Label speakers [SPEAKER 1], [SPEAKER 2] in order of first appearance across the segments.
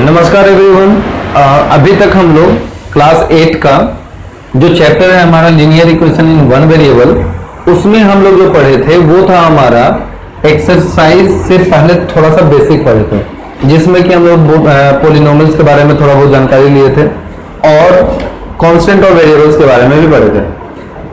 [SPEAKER 1] नमस्कार एवरीवन। अभी तक हम लोग क्लास 8 का जो चैप्टर है हमारा linear equation in one variable, उसमें हम लोग जो पढ़े थे वो था हमारा एक्सरसाइज से पहले थोड़ा सा बेसिक पढ़े थे, जिसमें कि हम लोग पॉलिनोमियल्स के बारे में थोड़ा बहुत जानकारी लिए थे और कांस्टेंट और वेरिएबल्स के बारे में भी पढ़े थे।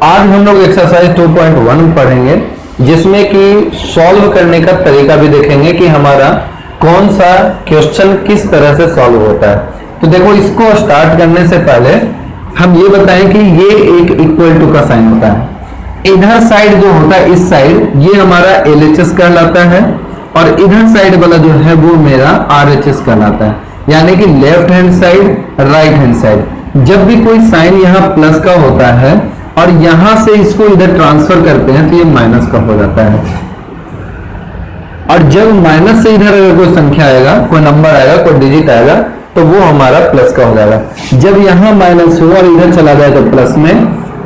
[SPEAKER 1] आज हम लोग एक्सरसाइज 2.1 पढ़ेंगे, जिसमें कि सॉल्व करने का तरीका भी देखेंगे कि हमारा कौन सा क्वेश्चन किस तरह से सॉल्व होता है। तो देखो, इसको स्टार्ट करने से पहले हम ये बताएं कि ये एक इक्वल टू का साइन होता है। इधर साइड जो होता है, इस साइड, ये हमारा LHS कहलाता है और इधर साइड वाला जो है वो मेरा RHS कहलाता है, यानी कि left hand side, right hand side. जब भी कोई साइन यहाँ प्लस का होता है और यहां से इसको इधर ट्रांसफर करते हैं तो ये माइनस का हो जाता है, और जब माइनस से इधर अगर कोई संख्या आएगा, कोई नंबर आएगा, कोई डिजिट आएगा, तो वो हमारा प्लस का हो जाएगा। जब यहाँ माइनस हो और इधर चला जाए तो प्लस में,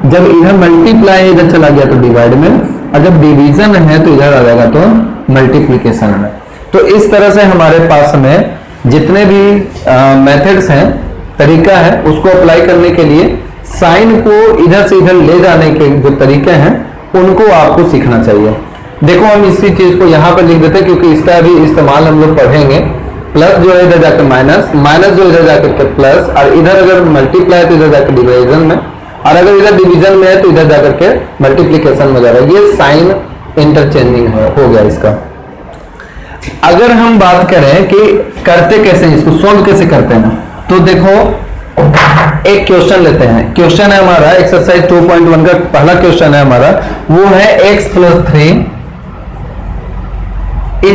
[SPEAKER 1] जब इधर मल्टीप्लाई इधर चला गया तो डिवाइड में, और जब डिवीजन है तो इधर आ जाएगा तो मल्टीप्लीकेशन में। तो इस तरह से हमारे पास में जितने भी मेथड्स हैं, तरीका है, उसको अप्लाई करने के लिए साइन को इधर से इधर ले जाने के जो तरीके हैं उनको आपको सीखना चाहिए। देखो, हम इसी चीज को यहाँ पर लिख देते हैं क्योंकि इसका भी इस्तेमाल हम लोग पढ़ेंगे। प्लस जो है इधर जाकर माइनस, माइनस जो इधर जाकर प्लस, और इधर अगर मल्टीप्लाई तो इधर जाकर डिवीजन में, और अगर इधर डिवीजन में है तो इधर जाकर के मल्टीप्लीकेशन में जाएगा। ये साइन इंटरचेंजिंग हो गया इसका। अगर हम बात करें कि करते कैसे हैं, इसको सॉल्व कैसे करते हैं, तो देखो एक क्वेश्चन लेते हैं। क्वेश्चन है हमारा एक्सरसाइज 2.1 का पहला क्वेश्चन है हमारा, वो है x + 3 =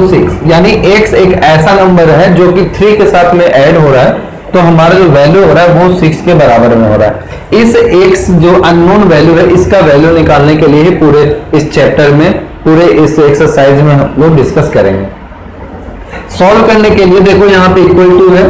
[SPEAKER 1] 6, यानी x एक ऐसा नंबर है जो कि 3 के साथ में ऐड हो रहा है, तो हमारा जो वैल्यू हो रहा है वो 6 के बराबर में हो रहा है। इस x जो अननोन वैल्यू है, इसका वैल्यू निकालने के लिए पूरे इस चैप्टर में, पूरे इस एक्सरसाइज में हम लोग डिस्कस करेंगे। सॉल्व करने के लिए देखो यहाँ पे इक्वल टू है,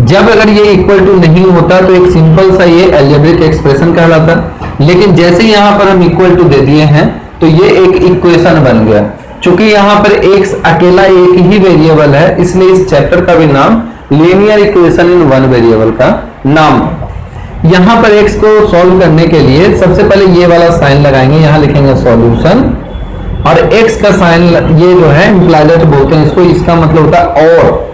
[SPEAKER 1] जब अगर ये इक्वल टू नहीं होता तो एक सिंपल सा ये अलजेब्रिक एक्सप्रेशन कहलाता है, लेकिन जैसे यहाँ पर हम इक्वल टू दे दिए हैं तो ये एक इक्वेशन बन गया। चूंकि यहाँ पर x अकेला एक ही वेरिएबल है, इसलिए इस चैप्टर का भी नाम linear equation in one variable का नाम। यहाँ पर x को सॉल्व करने के लिए सबसे पहले ये वाला साइन लगाएंगे, यहाँ लिखेंगे सॉल्यूशन, और x का साइन ये जो है इम्प्लाइड बोलते हैं इसको, इसका मतलब होता है और।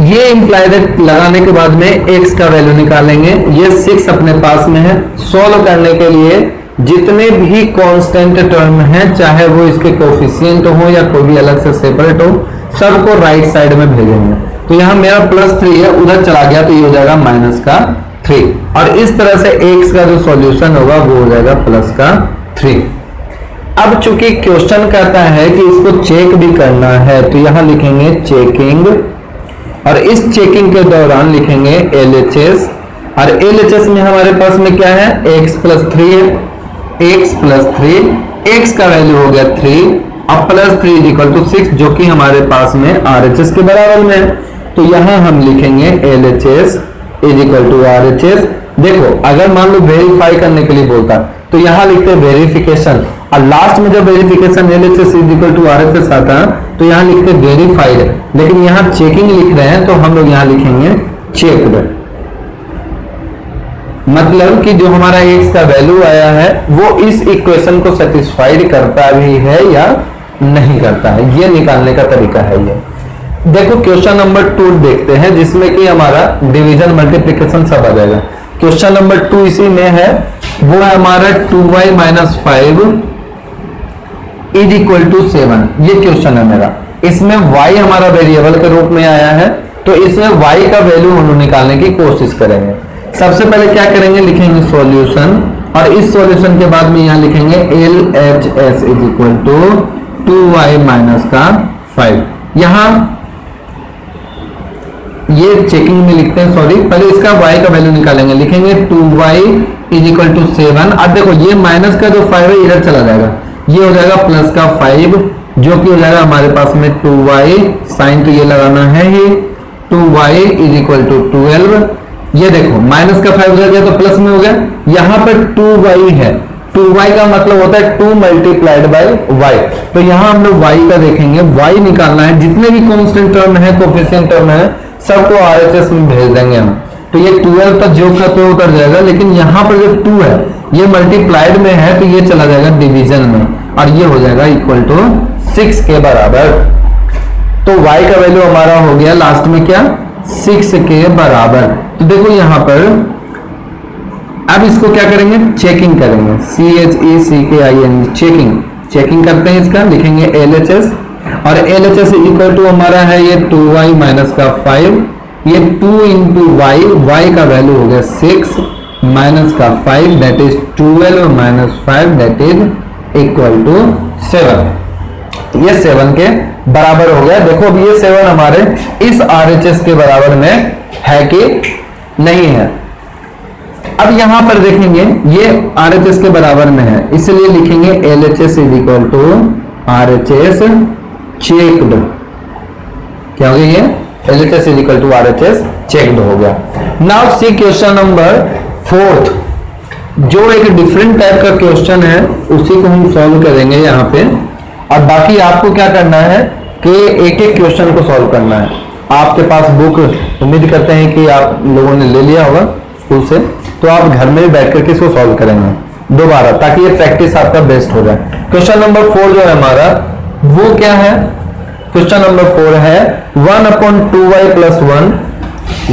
[SPEAKER 1] ये इम्प्लाइड लगाने के बाद में x का वैल्यू निकालेंगे। ये 6 अपने पास में है। सॉल्व करने के लिए जितने भी कांस्टेंट टर्म हैं, चाहे वो इसके कोफिशिएंट हो या कोई भी अलग से सेपरेट हो, सबको राइट साइड में भेजेंगे। तो यहाँ मेरा +3 है, उधर चला गया तो ये हो जाएगा -3, और इस तरह से x का जो सॉल्यूशन होगा वो हो जाएगा +3। अब चूंकि क्वेश्चन कहता है कि इसको चेक भी करना है, तो यहाँ लिखेंगे चेकिंग, और इस चेकिंग के दौरान लिखेंगे LHS, और LHS में हमारे पास में क्या है, x + 3 है। x + 3, x का वैल्यू हो गया 3 और +3 = 6, जो कि हमारे पास में RHS के बराबर में है। तो यहां हम लिखेंगे LHS = RHS। देखो, अगर मान लो वेरीफाई करने के लिए बोलता तो यहां लिखते वेरिफिकेशन, और लास्ट में जब वेरिफिकेशन LHS = RHS आता तो यहां लिखते वेरीफाइड, लेकिन यहां चेकिंग लिख रहे हैं तो हम लोग यहां लिखेंगे चेक्ड। मतलब कि जो हमारा x का वैल्यू आया है वो इस इक्वेशन को सेटिस्फाइड करता भी है या नहीं करता है, ये निकालने का तरीका है ये। देखो क्वेश्चन नंबर 2 देखते हैं, जिसमें कि हमारा डिवीजन मल्टीप्लिकेशन सब आ जाएगा। क्वेश्चन नंबर 2 इसी में है, वो है हमारा 2y - 5 = 7। ये क्वेश्चन है मेरा। इसमें y हमारा वेरिएबल के रूप में आया है, तो इसमें y का वैल्यू हम लोग निकालने की कोशिश करेंगे। सबसे पहले क्या करेंगे, लिखेंगे सॉल्यूशन, और इस सॉल्यूशन के बाद में यहाँ लिखेंगे LHS = 2y - 5। यहाँ ये चेकिंग में लिखते हैं, सॉरी, पहले इसका y का वैल्यू निकालेंगे, लिखेंगे 2y = 7। अब देखो ये माइनस का जो 5 है इधर चला जाएगा, ये हो जाएगा +5, जो कि हो जाएगा हमारे पास में 2y, साइन तो ये लगाना है ही, 2y = 12। ये देखो माइनस का 5 उधर गया तो प्लस में हो गया। यहाँ पर 2y है, 2y का मतलब होता है 2 × y। तो यहाँ हम लोग y का देखेंगे, y निकालना है। जितने भी कांस्टेंट टर्म है, कोफिशिएंट टर्म है, सबको RHS में भेज देंगे हम। तो ये 12 तक जो का तो उतर जाएगा, लेकिन यहाँ पर जो 2 है ये मल्टीप्लाइड में है तो ये चला जाएगा डिवीजन में, और ये हो जाएगा इक्वल टू 6 के बराबर। तो y का वैल्यू हमारा हो गया लास्ट में क्या, 6 के बराबर। तो देखो यहां पर अब इसको क्या करेंगे, चेकिंग करेंगे, CHECKING, चेकिंग करते हैं इसका, लिखेंगे LHS, और LHS इक्वल टू हमारा है ये 2y माइनस का 5, ये 2 इंटू y का वैल्यू हो गया 6 माइनस का 5 that is 12 minus 5 that is equal to 7। ये 7 के बराबर हो गया। देखो अब ये 7 हमारे इस RHS के बराबर में है कि नहीं है। अब यहां पर देखेंगे ये RHS के बराबर में है, इसलिए लिखेंगे LHS is equal to RHS checked. क्या हो गया ये, LHS is equal to RHS checked हो गया। नाउ सी क्वेश्चन नंबर 4, जो एक डिफरेंट टाइप का क्वेश्चन है उसी को हम सॉल्व करेंगे यहाँ पे, और बाकी आपको क्या करना है कि एक एक क्वेश्चन को सॉल्व करना है। आपके पास बुक उम्मीद करते हैं कि आप लोगों ने ले लिया होगा स्कूल से, तो आप घर में बैठ करके इसको सॉल्व करेंगे दोबारा, ताकि ये प्रैक्टिस आपका बेस्ट हो जाए। क्वेश्चन नंबर 4 जो है हमारा वो क्या है, क्वेश्चन नंबर 4 है 1/2y plus 1,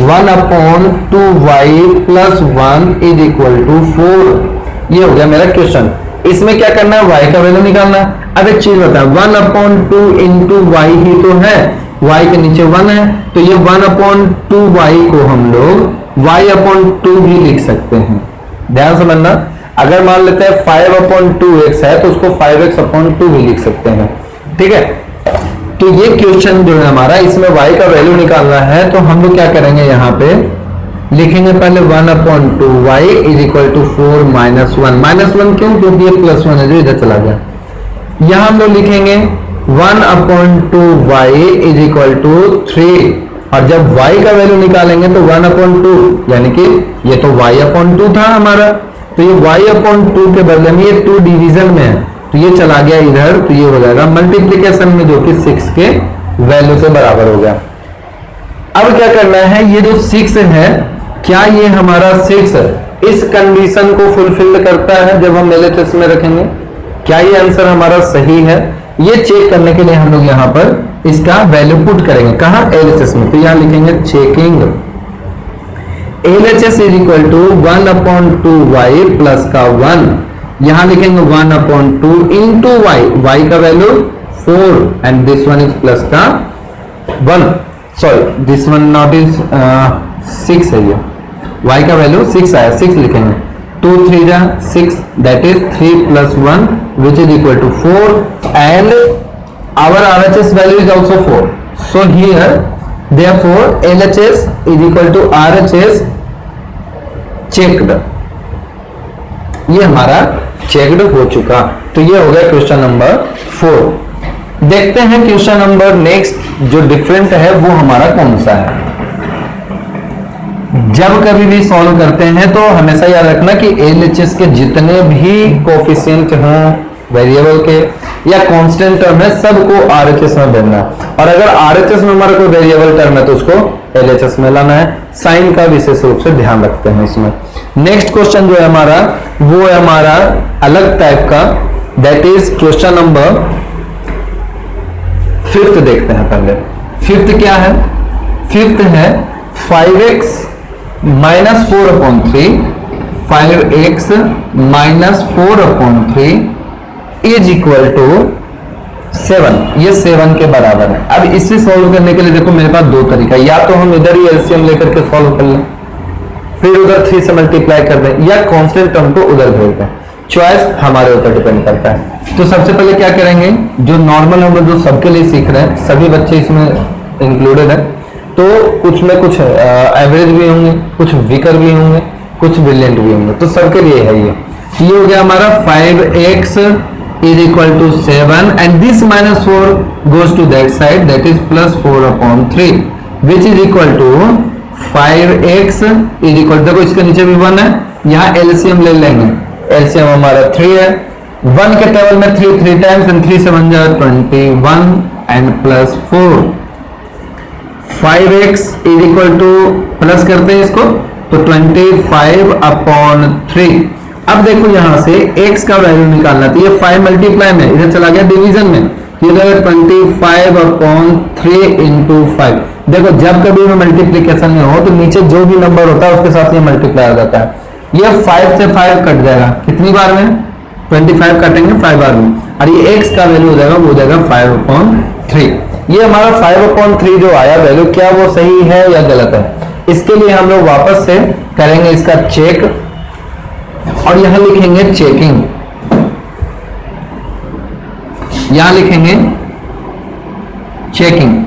[SPEAKER 1] 1/2y plus 1 is equal to 4। ये हो गया मेरा क्वेश्चन। इसमें क्या करना है, y का वैल्यू निकालना है। अब एक चीज बता, 1/2 इंटू y ही तो है, y के नीचे 1 है, तो ये 1/2y को हम लोग y/2 भी लिख सकते हैं। ध्यान समझना, अगर मान लेते हैं 5/2x है तो उसको 5x/2 भी लिख सकते हैं, ठीक है। तो ये क्वेश्चन जो है हमारा, इसमें y का वैल्यू निकालना है, तो हम लोग क्या करेंगे, यहाँ पे लिखेंगे पहले 1/2y is equal to 4 minus 1। Minus 1 क्यों, क्योंकि ये प्लस 1 है जो इधर चला गया। यहां हम लोग लिखेंगे 1/2y इज इक्वल टू 3, और जब y का वैल्यू निकालेंगे तो 1/2, यानी कि ये तो y/2 था हमारा, तो ये y/2 के बदले में ये 2 डिवीजन में है, तो ये चला गया इधर, तो ये हो जाएगा मल्टीप्लीकेशन में, जो कि 6 के वैल्यू से बराबर हो गया। अब क्या करना है, ये जो 6 है, क्या ये हमारा 6 इस कंडीशन को फुलफिल करता है जब हम LHS में रखेंगे, क्या ये आंसर हमारा सही है, ये चेक करने के लिए हम लोग यहाँ पर इसका वैल्यू पुट करेंगे। कहाँ, LHS में, तो यहाँ लिखेंगे checking LHS is equal to 1/2y plus का 1, यहां लिखेंगे 1/2 इंटू y का value 4 and this one is plus का 1, sorry this one not is 6 है, ये y का वैल्यू 6 आया, 6 लिखेंगे, 2 3 जा 6 that is 3 plus 1 which is equal to 4 and our RHS value is also 4, so here therefore LHS is equal to RHS checked। ये हमारा checked हो चुका, तो ये हो गया क्वेश्चन नंबर 4। देखते हैं क्वेश्चन नंबर नेक्स्ट जो डिफरेंट है वो हमारा कौन सा है। जब कभी भी सॉल्व करते हैं तो हमेशा याद रखना कि LHS के जितने भी कोफिशिएंट हों वेरिएबल के या कांस्टेंट टर्म है, सबको RHS में भरना है, और अगर RHS में हमारा कोई वेरिएबल टर्म है तो उसको LHS में लाना है। साइन का विशेष रूप से ध्यान रखते हैं इसमें। नेक्स्ट क्वेश्चन जो है हमारा वो है हमारा अलग टाइप का, दैट इज क्वेश्चन नंबर 5 देखते हैं पहले। 5 क्या है, 5 है 5x minus 4/3, 5x minus 4/3 is equal to 7, ये 7 के बराबर है। अब इसे सॉल्व करने के लिए देखो मेरे पास दो तरीका, या तो हम इधर ही एलसीएम लेकर के सॉल्व कर लें, फिर उधर 3 से मल्टीप्लाई कर दें, या कांस्टेंट टर्म को उधर भेज दें। चॉइस हमारे ऊपर डिपेंड करता है। तो सबसे पहले क्या करेंगे, जो नॉर्मल हम लोग जो सबके लिए सीख रहे हैं, सभी बच्चे इसमें इंक्लूडेड है, तो कुछ में कुछ एवरेज भी होंगे, कुछ वीकर भी होंगे, कुछ ब्रिलियंट भी होंगे, तो सबके लिए है ये। ये हो गया हमारा 5x is equal to 7 and this minus 4 goes to that side, that is plus 4/3 which is equal to 5x is equal, देखो इसके नीचे भी 1 है, यहाँ LCM ले लेंगे, LCM हमारा 3 है, 1 के टेबल में 3 टाइम्स एंड 3 से 1 जा 21 and plus 4, 5x is equal to, plus करते हैं इसको तो 25/3। अब देखो यहां से x का वैल्यू निकालना, तो ये 5 मल्टीप्लाई में इधर चला गया डिवीजन में, ये 25/3 इंटू 5। देखो जब कभी भी मल्टीप्लीकेशन में हो तो नीचे जो भी नंबर होता है उसके साथ ये मल्टीप्लाई हो जाता है। ये 5 से 5 कट जाएगा, कितनी बार में? 25 काटेंगे 5 बार में, और ये x का वैल्यू हो जाएगा, वो हो जाएगा 5/3। ये हमारा 5/3 जो आया वैल्यू, क्या वो सही है या गलत है? इसके लिए हम लोग वापस से करेंगे इसका चेक, और यहां लिखेंगे चेकिंग, यहां लिखेंगे चेकिंग।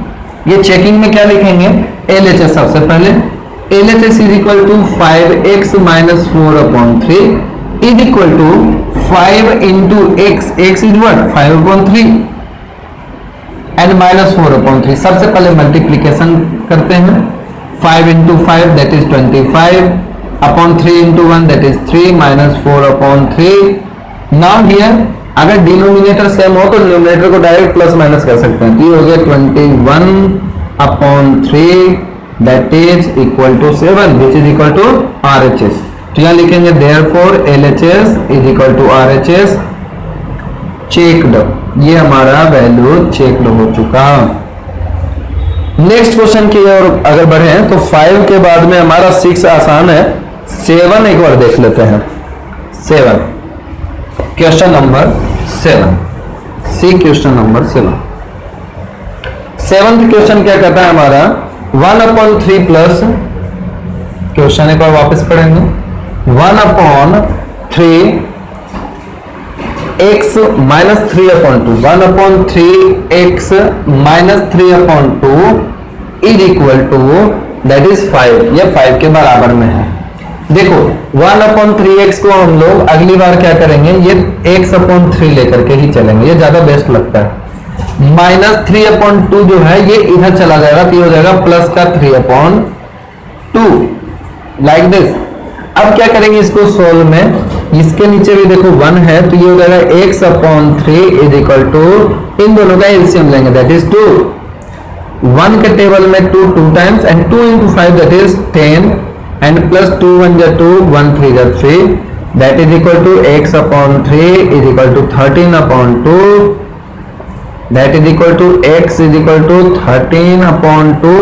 [SPEAKER 1] ये चेकिंग में क्या लिखेंगे? LHS सबसे पहले, LHS is equal to 5x minus 4/3 is equal to 5 into x, x is what? 5/3 and minus 4/3। सबसे पहले मल्टीप्लीकेशन करते हैं, 5 into 5 that is 25/3 into 1 that is 3 minus 4/3। Now here अगर डिनोमिनेटर सेम हो तो डिनोमिनेटर को डायरेक्ट प्लस माइनस कर सकते हैं, तो ये हो गया 21/3 that is equal to 7 which is equal to RHS। तो यहां लिखेंगे therefore LHS is equal to RHS checked. ये हमारा वैल्यू चेक्ड हो चुका। नेक्स्ट क्वेश्चन की ओर अगर बढ़े तो 5 के बाद में हमारा 6 आसान है, 7 एक बार देख लेते हैं। 7 क्वेश्चन नंबर 7, सी क्वेश्चन नंबर 7। 7th क्वेश्चन क्या कहता है हमारा? 1/3 प्लस, क्वेश्चन एक बार वापस पढ़ेंगे, 1/3 x minus 3/2, 1/3 x minus 3/2 is equal to that is 5। ये 5 के बराबर में है। देखो 1/3x को हम लोग अगली बार क्या करेंगे, ये x/3 लेकर के ही चलेंगे, ये ज्यादा बेस्ट लगता है। माइनस 3/2 जो है ये इधर चला जाएगा, तो ये हो जाएगा प्लस का 3/2 लाइक दिस। अब क्या करेंगे इसको सोल्व में, इसके नीचे भी देखो 1 है, तो ये हो जाएगा x/3 इज इक्वल टू, इन दोनों का एलसीएम लेंगे दैट इज 2। 1 के टेबल में 2 times and 2 into 5 that is 10 and plus 2 1 जा 2 1 3 जा 3 that is equal to x/3 is equal to 13/2 that is equal to x is equal to 13/2।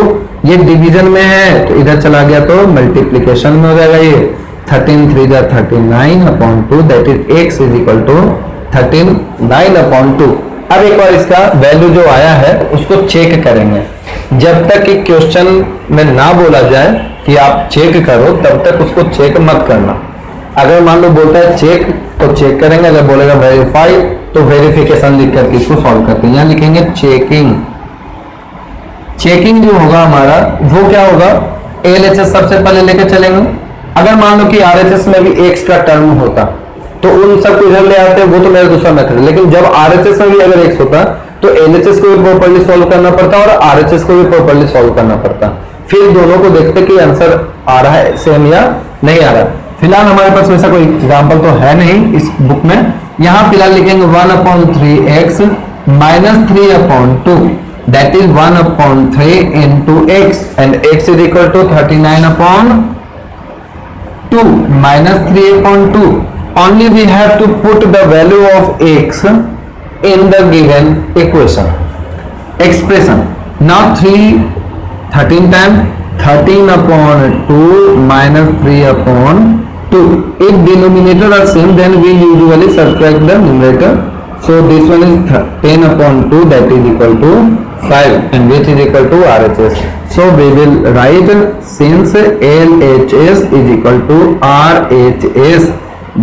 [SPEAKER 1] ये division में है तो इधर चला गया तो मल्टीप्लिकेशन में हो जाएगा, ये 13 3 जा 39/2 that is x is equal to 39/2। अब एक बार इसका वैल्यू जो आया है उसको चेक करेंगे। जब तक कि क्वेश्चन में ना बोला जाए कि आप चेक करो तब तक उसको चेक मत करना। अगर मान लो बोलता है चेक तो चेक करेंगे, अगर बोलेगा वेरीफाई तो वेरिफिकेशन लिख करके इसको सॉल्व करते हैं। यहां लिखेंगे चेकिंग। चेकिंग जो होगा हमारा वो क्या होगा, LHS सबसे पहले लेकर चलेंगे। अगर मान लो कि RHS में भी x का टर्म होता तो उन सबको इधर ले आते, वो तो मेरा दूसरा मेथड है। लेकिन जब RHS में भी अगर x होता तो LHS को भी प्रॉपर्ली सॉल्व करना पड़ता और RHS को भी प्रॉपर्ली सॉल्व करना पड़ता, फिर दोनों को देखते कि आंसर आ रहा है सेम या नहीं आ रहा। फिलहाल हमारे पास वैसा कोई एग्जांपल तो है नहीं इस बुक में। यहां फिलहाल लिखेंगे 1/3x minus 3/2 that is 1/3 into x and x is equal to 39/2 minus 3/2। Only we have to put the value of x in the given equation expression. Now 13 times 13/2 minus 3/2. If denominator are same then we usually subtract the numerator. So this one is 10/2 that is equal to 5 and which is equal to RHS. So we will write since LHS is equal to RHS,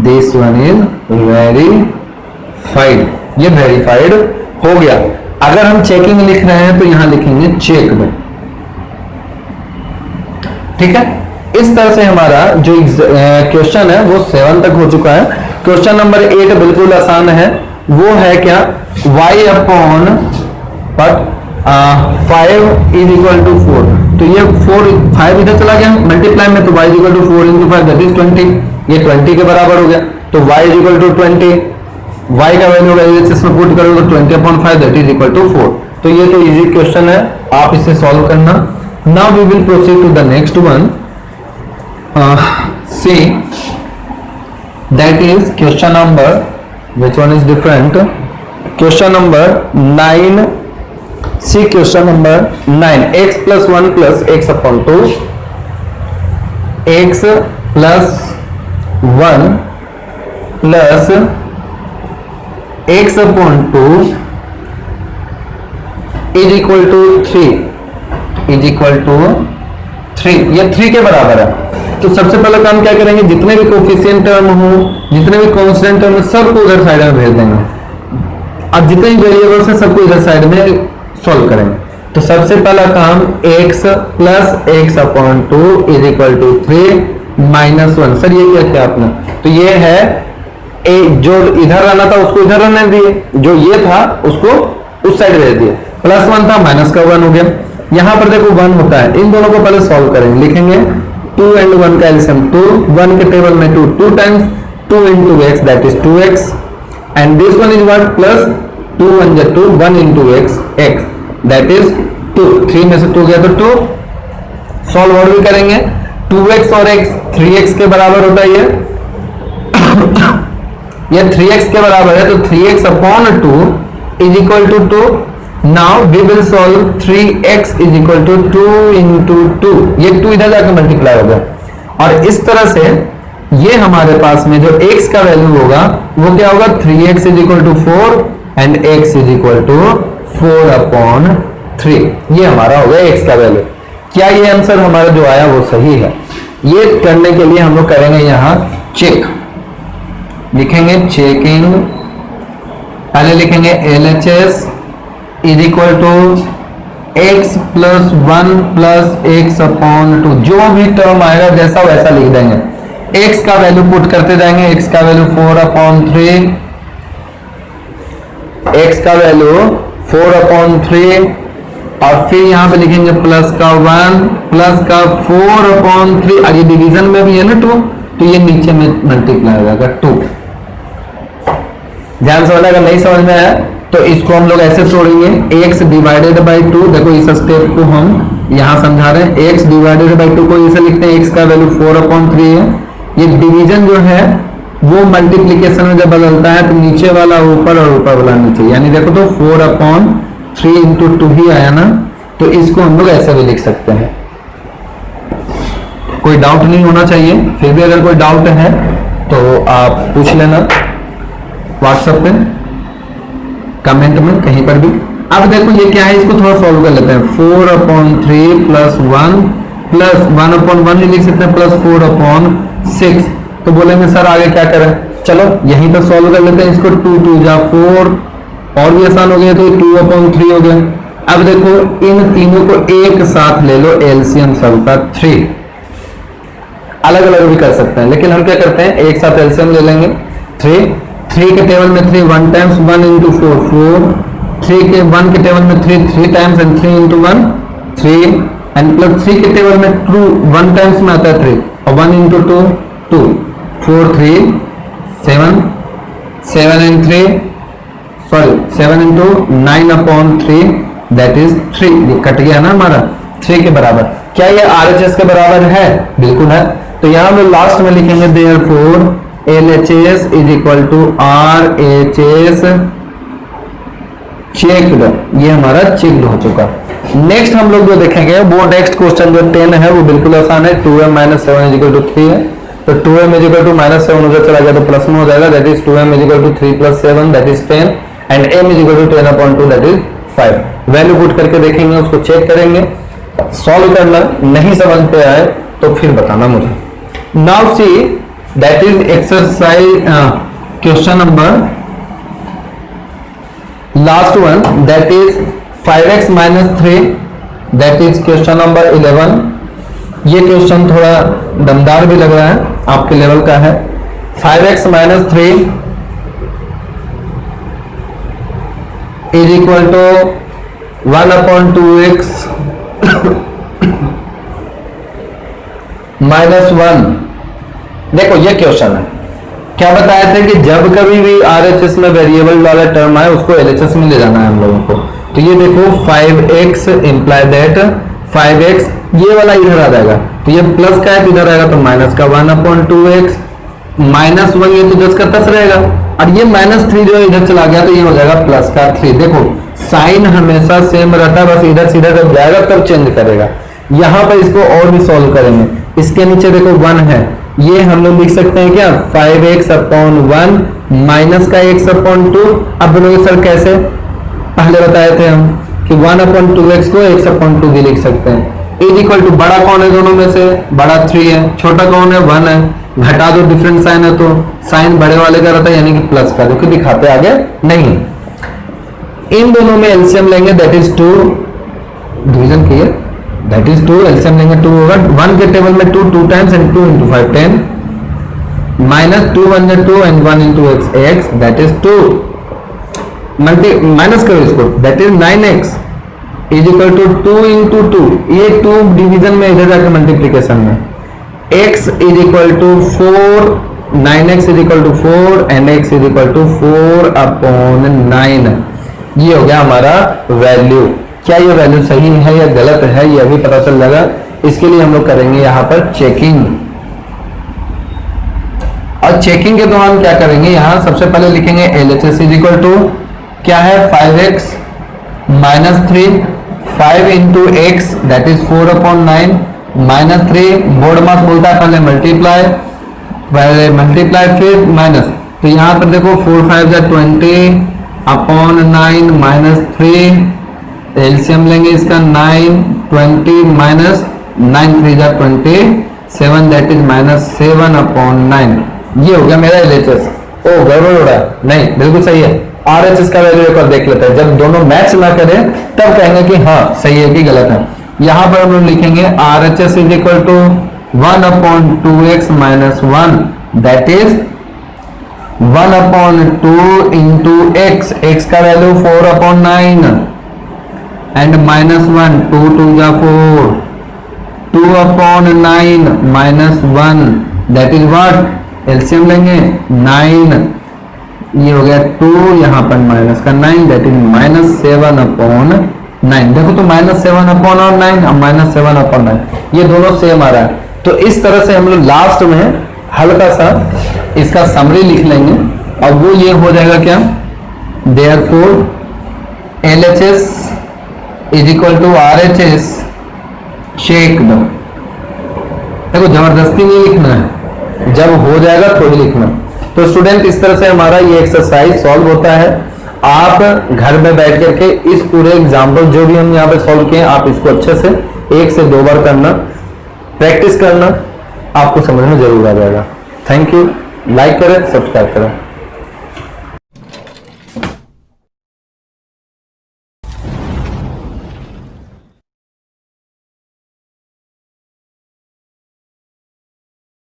[SPEAKER 1] this one is verified. ये verified हो गया। अगर हम checking लिख रहे हैं तो यहां लिखेंगे चेक में, ठीक है। इस तरह से हमारा जो क्वेश्चन है वो 7 तक हो चुका है। क्वेश्चन नंबर 8 बिल्कुल आसान है, वो है क्या, y/5 इज इक्वल टू 4। तो ये 5 इधर चला गया मल्टीप्लाई में, तो y is equal to 4 into 5 that is 20। ये 20 के बराबर हो गया, तो y is equal to 20, y का वैल्यू LHS में पुट करोगे तो 20/5 दैट इज इक्वल टू 4। तो ये तो इजी क्वेश्चन है, आप इसे सॉल्व करना। Now we will proceed to the next one. See, that is question number, which one is different? Question number 9. See question number 9. X plus 1 plus x upon 2, x plus 1 plus x upon 2 is equal to 3, is equal to 3. ये 3 के बराबर है। तो सबसे पहला काम क्या करेंगे, जितने भी कोफिशिएंट टर्म हो, जितने भी कांस्टेंट टर्म, सबको उधर साइड में भेज देंगे। अब जितने वेरिएबल्स हैं सबको इधर साइड में सॉल्व करेंगे। तो सबसे पहला काम x plus x upon 2 is equal to 3 minus 1। Sir ये क्या किया आपने? तो ये है ए, जो इधर रहना था उसको इधर रहने दिए, जो ये था उसको उस साइड भेज दिए। प्लस 1 था, माइनस का 1 हो गया। यहां पर देखो 1 होता है, इन दोनों को पहले सॉल्व करेंगे। लिखेंगे 2 and 1 का एलसीएम 2, 1 के टेबल में 2, 2 times 2 into x, that is 2x, and this one is what? Plus 2 1 जा 2, 1 into x, x, that is 2। 3 में से 2 गया तो 2। सॉल्व और भी करेंगे, 2x और x 3x के बराबर होता है ये 3x के बराबर है, तो 3x upon 2 is equal to 2। Now we will solve 3x is equal to 2 into 2। ये 2 इधर जाकर मल्टीप्लाई हो गया, और इस तरह से ये हमारे पास में जो x का वैल्यू होगा वो क्या होगा? 3x is equal to 4 and x is equal to 4 upon 3। ये हमारा हो गया x का वैल्यू। क्या ये आंसर हमारा जो आया वो सही है? ये करने के लिए हम लोग करेंगे यहां चेक। लिखेंगे चेकिंग, पहले लिखेंगे LHS is equal to x plus 1 plus x upon 2। जो भी टर्म आएगा जैसा वैसा लिख देंगे। x का वैल्यू पुट करते जाएंगे, x का वैल्यू 4 अपॉन 3, x का वैल्यू 4 अपॉन 3, और फिर यहां पे लिखेंगे प्लस का 1 प्लस का 4 अपॉन 3, और ये डिवीजन में भी है ना 2, तो ये नीचे में मल्टीप्लाई हो जाएगा 2। ध्यान से अगर नहीं समझ में आया तो इसको हम लोग ऐसे तोड़ेंगे, x डिवाइडेड बाई 2। देखो इस स्टेप को हम यहां समझा रहे हैं। x डिवाइडेड बाई 2 को इसे लिखते हैं, x का वैल्यू 4 अपॉन 3 है। ये डिवीजन जो है वो मल्टीप्लीकेशन में जब बदलता है तो नीचे वाला ऊपर और ऊपर वाला नीचे, यानी देखो तो 4 अपॉन 3 इंटू 2 ही आया ना, तो इसको हम लोग ऐसे भी लिख सकते हैं। कोई डाउट नहीं होना चाहिए। फिर भी अगर कोई डाउट है तो आप पूछ लेना व्हाट्सएप पे, कमेंट में, कहीं पर भी। अब देखो ये क्या है, इसको थोड़ा सॉल्व कर लेते हैं। 4 अपॉन 3 प्लस 1 प्लस 1 अपॉन 1 लिख सकते हैं, प्लस 4 अपॉन 6। तो बोलेंगे सर आगे क्या करें? चलो यहीं पर सॉल्व कर लेते हैं इसको। 2 2 जा 4, और भी आसान हो गया, तो 2 अपॉन 3 हो गया। अब देखो इन तीनों को एक साथ ले लो, एलसीएम सबका 3। अलग अलग भी कर सकते हैं, लेकिन हम क्या करते हैं एक साथ एलसीएम ले लेंगे। 3 के टेबल में 3 1 टाइम्स 1 इंटू 4 4, 3 के 1 के टेबल में 3 times and 3 into 1 3, and plus 3 के टेबल में 2 1 टाइम्स में आता है 3, और 1 into 2 2, 4 3 7, 7 and 3 sorry 7 into 9 upon 3, that is 3। Cut गया ना हमारा 3 के बराबर। क्या ये RHS के बराबर है? बिल्कुल है। तो यहां हम लास्ट में लिखेंगे therefore LHS is equal to RHS checked. ये हमारा चेक्ड हो चुका। नेक्स्ट हम लोग जो देखेंगे वो नेक्स्ट क्वेश्चन जो 10 है वो बिल्कुल आसान है। 2m minus 7 is equal to 3 है, तो 2m is equal to minus 7 उधर चला गया तो प्लस में हो जाएगा, that is 2m is equal to 3 plus 7 that is 10, and m is equal to 10 upon 2 that is 5। Value put करके देखेंगे, उसको चेक करेंगे, सॉल्व करना। नहीं समझ पे आए तो फिर बताना मुझे। Now see that is exercise question number last one, that is 5x minus 3, that is question number 11। ये क्वेश्चन थोड़ा दमदार भी लग रहा है, आपके लेवल का है। 5x minus 3 is equal to 1 upon 2x minus 1। देखो ये क्वेश्चन है, क्या बताया था कि जब कभी भी RHS में वेरिएबल वाला टर्म आए उसको LHS में ले जाना है हम लोगों को। तो ये देखो 5x इंप्लाई दैट 5x, ये वाला इधर आ जाएगा, तो ये प्लस का है तो इधर आएगा तो माइनस का 1/2x, -1 ये तो 10 का 10 रहेगा, और ये -3 जो इधर चला गया तो ये हो जाएगा प्लस का 3। देखो साइन हमेशा सेम रहता है, बस इधर सीधा जब जाएगा तब चेंज करेगा। यहाँ पर इसको और भी सॉल्व करेंगे, इसके नीचे देखो 1 है, ये हम लोग लिख सकते हैं क्या 5x/1 माइनस का x/2। अब बोलोगे सर कैसे, पहले बताए थे हम कि 1/2x को x/2 भी लिख सकते हैं। इज इक्वल टू बड़ा कौन है दोनों में से, बड़ा 3 है, छोटा कौन है 1 है, घटा दो डिफरेंट साइन है तो साइन बड़े वाले का रहता है यानी कि प्लस का, जो कि दिखाते आगे नहीं। इन दोनों में एलसीएम लेंगे दैट इज 2, डिवीजन किए दैट इज 2, एलसीएम लेंगे 2 होगा, 1 के टेबल में 2 times and 2 into 5 10, minus 2 1 2 and 1 into x that is 2, minus करो इसको that is 9x is equal to 2 into 2, ये 2 डिवीजन में इधर जाकर मल्टीप्लीकेशन में, x is equal to 4, 9x is equal to 4 and x is equal to 4/9। ये हो गया हमारा वैल्यू। क्या ये वैल्यू सही है या गलत है ये अभी पता चल जाएगा, इसके लिए हम लोग करेंगे यहाँ पर चेकिंग। और चेकिंग के दौरान क्या करेंगे, यहाँ सबसे पहले लिखेंगे LHS इज इक्वल टू क्या है 5x - 3, 5 into x that is 4/9 -3, board मास बोलता है पहले मल्टीप्लाई फिर माइनस, तो यहाँ पर देखो 4 5 जा 20/9 -3, एलसीएम लेंगे इसका 9 20 माइनस 9 3 जा 27 दैट इज -7/9। ये हो गया मेरा एलएचएस। ओ गड़बड़ हो रहा है, नहीं बिल्कुल सही है। आरएचएस का वैल्यू एक बार देख लेते हैं, जब दोनों मैच ना करें तब कहेंगे कि हाँ सही है कि गलत है। यहां पर हम लोग लिखेंगे RHS is equal to 1/2x - 1 that is 1/2 into x, x का वैल्यू 4/9 एंड -1 2 2 जा 4, 2/9 -1 दैट इज व्हाट, एलसीएम लेंगे 9, ये हो गया 2, यहाँ पर माइनस का 9 दैट इज -7/9। देखो तो -7/9 और -7/9 ये दोनों सेम आ रहा है। तो इस तरह से हम लोग लास्ट में हल्का सा इसका समरी लिख लेंगे और वो ये हो जाएगा क्या, therefore LHS is equal to RHS checked. देखो जबरदस्ती नहीं लिखना है, जब हो जाएगा तो ही लिखना। तो स्टूडेंट इस तरह से हमारा ये एक्सरसाइज सॉल्व होता है। आप घर में बैठ करके इस पूरे एग्जाम्पल जो भी हम यहाँ पे सॉल्व किए आप इसको अच्छे से 1 से 2 बार करना, प्रैक्टिस करना, आपको समझ में जरूर आ जाएगा। थैंक यू, लाइक करें, सब्सक्राइब करें।